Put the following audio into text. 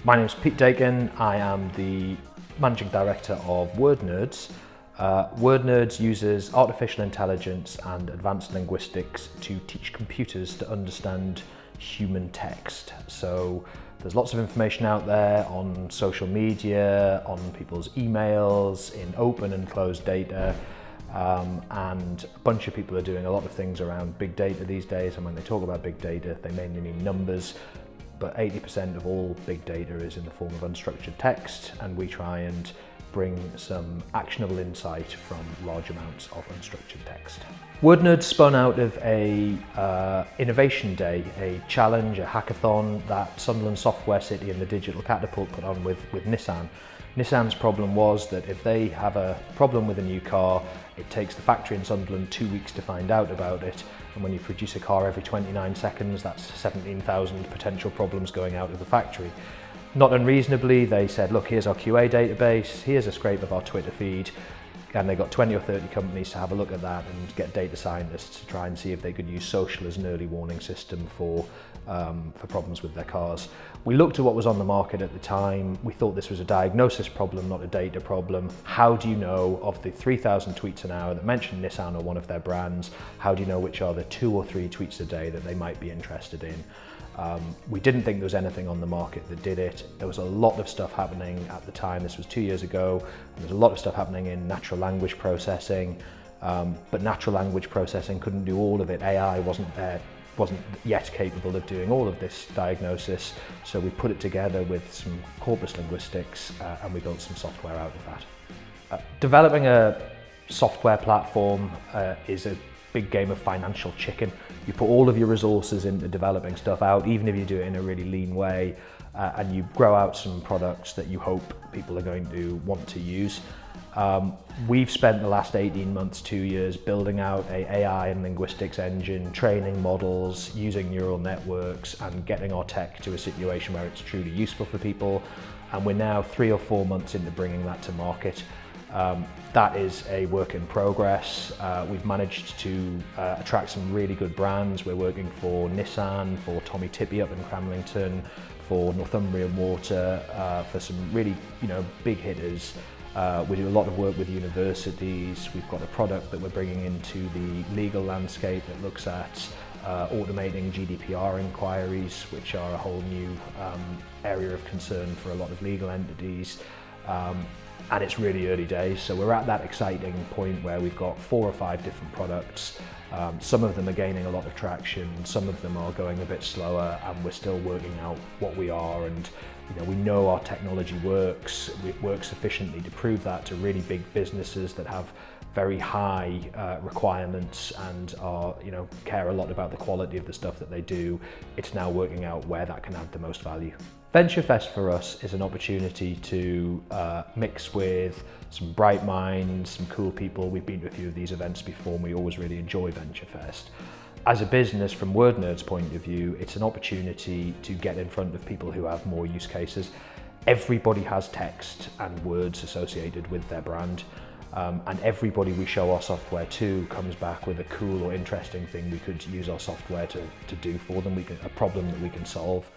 My name is Pete Dakin. I am the Managing Director of WordNerds. WordNerds uses artificial intelligence and advanced linguistics to teach computers to understand human text. So there's lots of information out there on social media, on people's emails, in open and closed data, and a bunch of people are doing a lot of things around big data these days, and when they talk about big data, they mainly mean numbers. But 80% of all big data is in the form of unstructured text, and we try and bring some actionable insight from large amounts of unstructured text. WordNerds spun out of a innovation day, a challenge, a hackathon that Sunderland Software City and the Digital Catapult put on with Nissan. Nissan's problem was that if they have a problem with a new car, it takes the factory in Sunderland 2 weeks to find out about it. And when you produce a car every 29 seconds, that's 17,000 potential problems going out of the factory. Not unreasonably, they said, look, here's our QA database, here's a scrape of our Twitter feed, and they got 20 or 30 companies to have a look at that and get data scientists to try and see if they could use social as an early warning system for problems with their cars. We looked at what was on the market at the time. We thought this was a diagnosis problem, not a data problem. How do you know of the 3,000 tweets an hour that mention Nissan or one of their brands, how do you know which are the 2 or 3 tweets a day that they might be interested in? We didn't think there was anything on the market that did it. There was a lot of stuff happening at the time. This was 2 years ago. There was a lot of stuff happening in natural language processing, but natural language processing couldn't do all of it. AI wasn't yet capable of doing all of this diagnosis. So we put it together with some corpus linguistics and we built some software out of that. Developing a software platform is a big game of financial chicken. You put all of your resources into developing stuff out, even if you do it in a really lean way, and you grow out some products that you hope people are going to want to use. We've spent the last 18 months, 2 years building out an AI and linguistics engine, training models, using neural networks, and getting our tech to a situation where it's truly useful for people. And we're now 3 or 4 months into bringing that to market. That is a work in progress. We've managed to attract some really good brands. We're working for Nissan, for Tommy Tippy up in Cramlington, for Northumbrian Water, for some really big hitters. We do a lot of work with universities. We've got a product that we're bringing into the legal landscape that looks at automating GDPR inquiries, which are a whole new area of concern for a lot of legal entities. And it's really early days, so we're at that exciting point where we've got 4 or 5 different products. Some of them are gaining a lot of traction, some of them are going a bit slower, and we're still working out what we are. And we know our technology works. It works sufficiently to prove that to really big businesses that have very high requirements and are, care a lot about the quality of the stuff that they do. It's now working out where that can add the most value. VentureFest for us is an opportunity to mix with some bright minds, some cool people. We've been to a few of these events before and we always really enjoy VentureFest. As a business, from WordNerds' point of view, it's an opportunity to get in front of people who have more use cases. Everybody has text and words associated with their brand. And everybody we show our software to comes back with a cool or interesting thing we could use our software to do for them, a problem that we can solve.